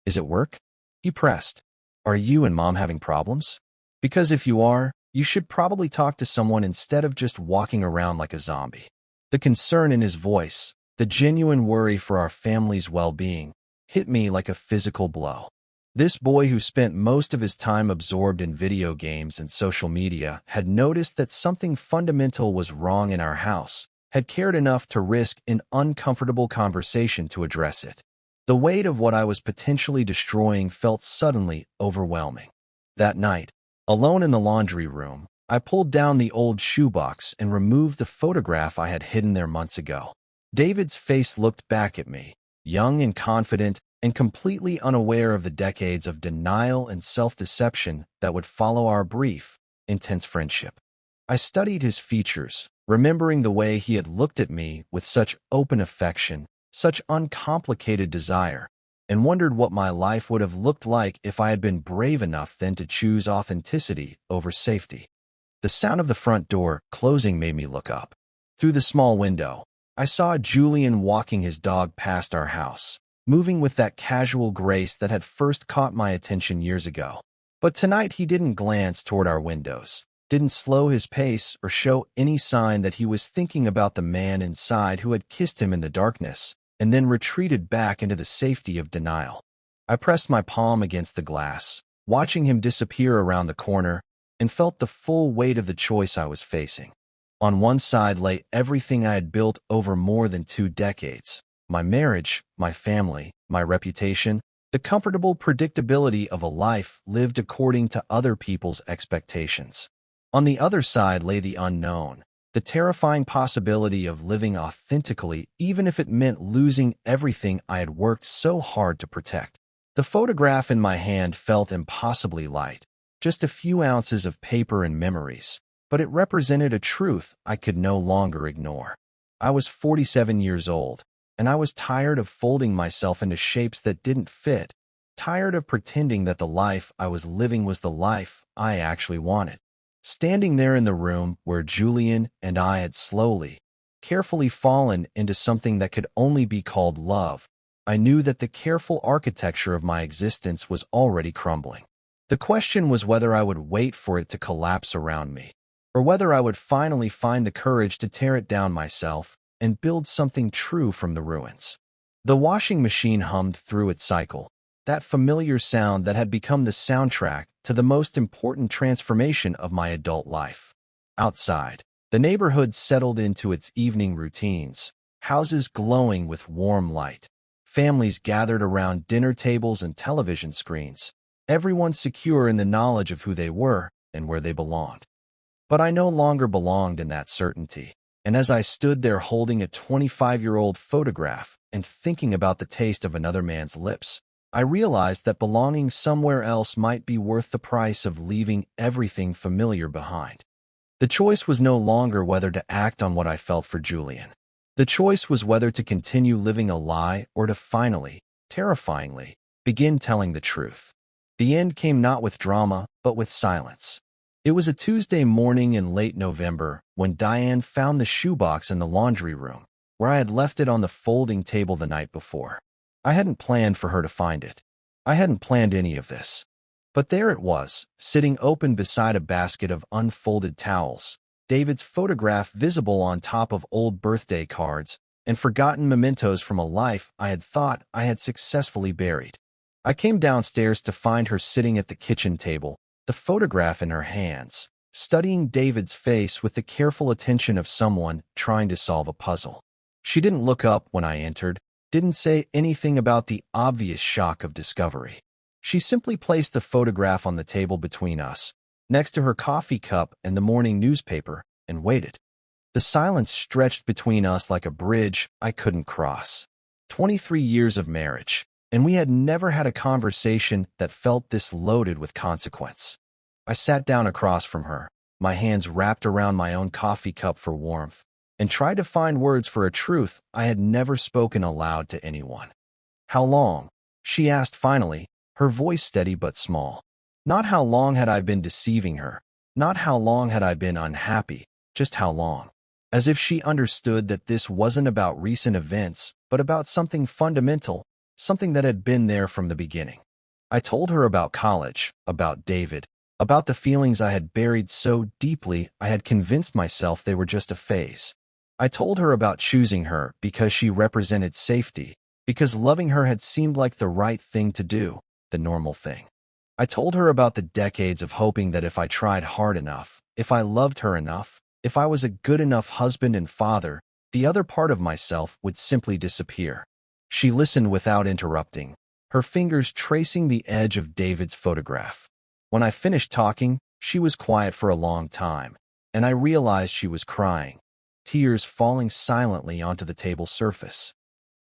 "Is it work?" he pressed. "Are you and Mom having problems? Because if you are, you should probably talk to someone instead of just walking around like a zombie." The concern in his voice, the genuine worry for our family's well-being, hit me like a physical blow. This boy who spent most of his time absorbed in video games and social media had noticed that something fundamental was wrong in our house, had cared enough to risk an uncomfortable conversation to address it. The weight of what I was potentially destroying felt suddenly overwhelming. That night, alone in the laundry room, I pulled down the old shoebox and removed the photograph I had hidden there months ago. David's face looked back at me, young and confident, and completely unaware of the decades of denial and self-deception that would follow our brief, intense friendship. I studied his features, remembering the way he had looked at me with such open affection, such uncomplicated desire, and wondered what my life would have looked like if I had been brave enough then to choose authenticity over safety. The sound of the front door closing made me look up. Through the small window, I saw Julian walking his dog past our house, moving with that casual grace that had first caught my attention years ago. But tonight he didn't glance toward our windows, didn't slow his pace or show any sign that he was thinking about the man inside who had kissed him in the darkness, and then retreated back into the safety of denial. I pressed my palm against the glass, watching him disappear around the corner, and felt the full weight of the choice I was facing. On one side lay everything I had built over more than 2 decades: my marriage, my family, my reputation, the comfortable predictability of a life lived according to other people's expectations. On the other side lay the unknown, the terrifying possibility of living authentically even if it meant losing everything I had worked so hard to protect. The photograph in my hand felt impossibly light, just a few ounces of paper and memories, but it represented a truth I could no longer ignore. I was 47 years old, and I was tired of folding myself into shapes that didn't fit, tired of pretending that the life I was living was the life I actually wanted. Standing there in the room where Julian and I had slowly, carefully fallen into something that could only be called love, I knew that the careful architecture of my existence was already crumbling. The question was whether I would wait for it to collapse around me, or whether I would finally find the courage to tear it down myself and build something true from the ruins. The washing machine hummed through its cycle, that familiar sound that had become the soundtrack to the most important transformation of my adult life. Outside, the neighborhood settled into its evening routines, houses glowing with warm light, families gathered around dinner tables and television screens, everyone secure in the knowledge of who they were and where they belonged. But I no longer belonged in that certainty, and as I stood there holding a 25-year-old photograph and thinking about the taste of another man's lips, I realized that belonging somewhere else might be worth the price of leaving everything familiar behind. The choice was no longer whether to act on what I felt for Julian. The choice was whether to continue living a lie or to finally, terrifyingly, begin telling the truth. The end came not with drama, but with silence. It was a Tuesday morning in late November when Diane found the shoebox in the laundry room, where I had left it on the folding table the night before. I hadn't planned for her to find it. I hadn't planned any of this. But there it was, sitting open beside a basket of unfolded towels, David's photograph visible on top of old birthday cards and forgotten mementos from a life I had thought I had successfully buried. I came downstairs to find her sitting at the kitchen table, the photograph in her hands, studying David's face with the careful attention of someone trying to solve a puzzle. She didn't look up when I entered, didn't say anything about the obvious shock of discovery. She simply placed the photograph on the table between us, next to her coffee cup and the morning newspaper, and waited. The silence stretched between us like a bridge I couldn't cross. 23 years of marriage, and we had never had a conversation that felt this loaded with consequence. I sat down across from her, my hands wrapped around my own coffee cup for warmth, and tried to find words for a truth I had never spoken aloud to anyone. "How long?" she asked finally, her voice steady but small. Not how long had I been deceiving her, not how long had I been unhappy, just how long. As if she understood that this wasn't about recent events, but about something fundamental, something that had been there from the beginning. I told her about college, about David, about the feelings I had buried so deeply I had convinced myself they were just a phase. I told her about choosing her because she represented safety, because loving her had seemed like the right thing to do, the normal thing. I told her about the decades of hoping that if I tried hard enough, if I loved her enough, if I was a good enough husband and father, the other part of myself would simply disappear. She listened without interrupting, her fingers tracing the edge of David's photograph. When I finished talking, she was quiet for a long time, and I realized she was crying, tears falling silently onto the table surface.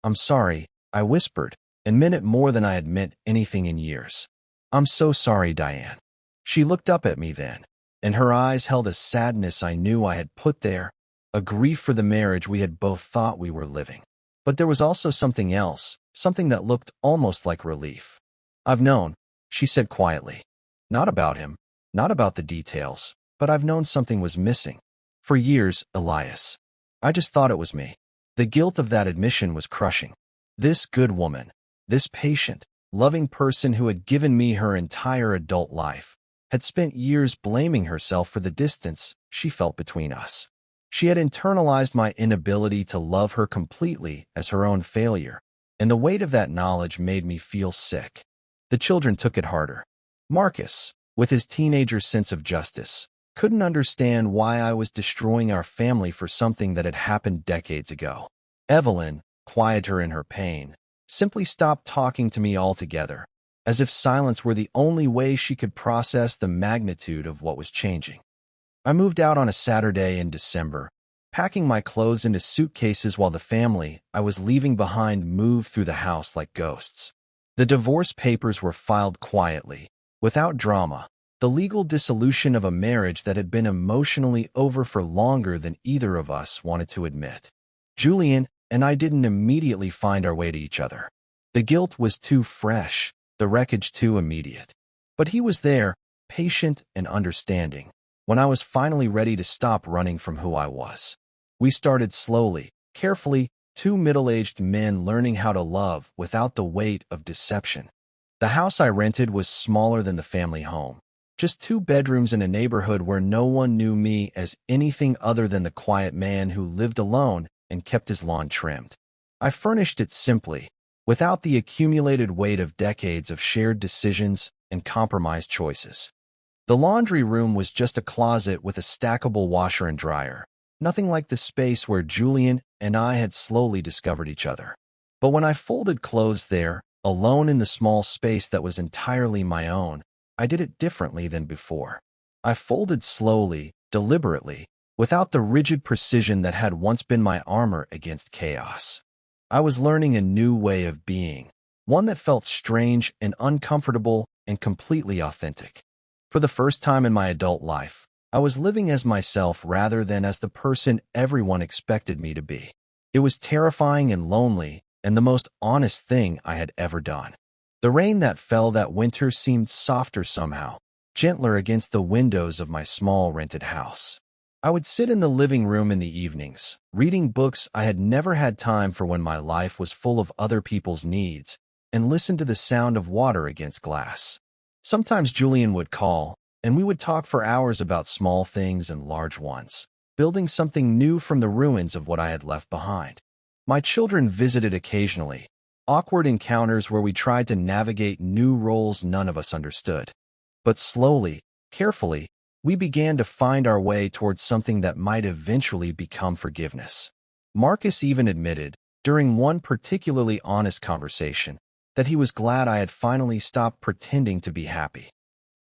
"I'm sorry," I whispered, and meant it more than I had meant anything in years. "I'm so sorry, Diane." She looked up at me then, and her eyes held a sadness I knew I had put there, a grief for the marriage we had both thought we were living. But there was also something else, something that looked almost like relief. "I've known," she said quietly. "Not about him, not about the details, but I've known something was missing. For years, Elias. I just thought it was me." The guilt of that admission was crushing. This good woman, this patient, loving person who had given me her entire adult life, had spent years blaming herself for the distance she felt between us. She had internalized my inability to love her completely as her own failure, and the weight of that knowledge made me feel sick. The children took it harder. Marcus, with his teenager sense of justice, couldn't understand why I was destroying our family for something that had happened decades ago. Evelyn, quieter in her pain, simply stopped talking to me altogether, as if silence were the only way she could process the magnitude of what was changing. I moved out on a Saturday in December, packing my clothes into suitcases while the family I was leaving behind moved through the house like ghosts. The divorce papers were filed quietly, without drama, the legal dissolution of a marriage that had been emotionally over for longer than either of us wanted to admit. Julian and I didn't immediately find our way to each other. The guilt was too fresh, the wreckage too immediate. But he was there, patient and understanding, when I was finally ready to stop running from who I was. We started slowly, carefully, two middle-aged men learning how to love without the weight of deception. The house I rented was smaller than the family home, just 2 bedrooms in a neighborhood where no one knew me as anything other than the quiet man who lived alone and kept his lawn trimmed. I furnished it simply, without the accumulated weight of decades of shared decisions and compromised choices. The laundry room was just a closet with a stackable washer and dryer, nothing like the space where Julian and I had slowly discovered each other. But when I folded clothes there, alone in the small space that was entirely my own, I did it differently than before. I folded slowly, deliberately, without the rigid precision that had once been my armor against chaos. I was learning a new way of being, one that felt strange and uncomfortable and completely authentic. For the first time in my adult life, I was living as myself rather than as the person everyone expected me to be. It was terrifying and lonely, and the most honest thing I had ever done. The rain that fell that winter seemed softer somehow, gentler against the windows of my small rented house. I would sit in the living room in the evenings, reading books I had never had time for when my life was full of other people's needs, and listen to the sound of water against glass. Sometimes Julian would call, and we would talk for hours about small things and large ones, building something new from the ruins of what I had left behind. My children visited occasionally, awkward encounters where we tried to navigate new roles none of us understood. But slowly, carefully, we began to find our way towards something that might eventually become forgiveness. Marcus even admitted, during one particularly honest conversation, that he was glad I had finally stopped pretending to be happy.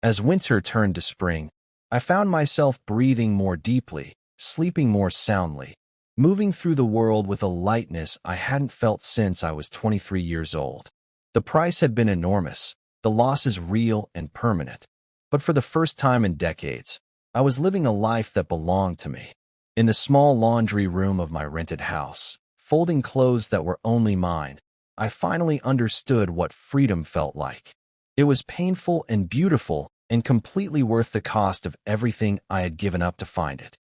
As winter turned to spring, I found myself breathing more deeply, sleeping more soundly, moving through the world with a lightness I hadn't felt since I was 23 years old. The price had been enormous, the losses real and permanent. But for the first time in decades, I was living a life that belonged to me. In the small laundry room of my rented house, folding clothes that were only mine, I finally understood what freedom felt like. It was painful and beautiful and completely worth the cost of everything I had given up to find it.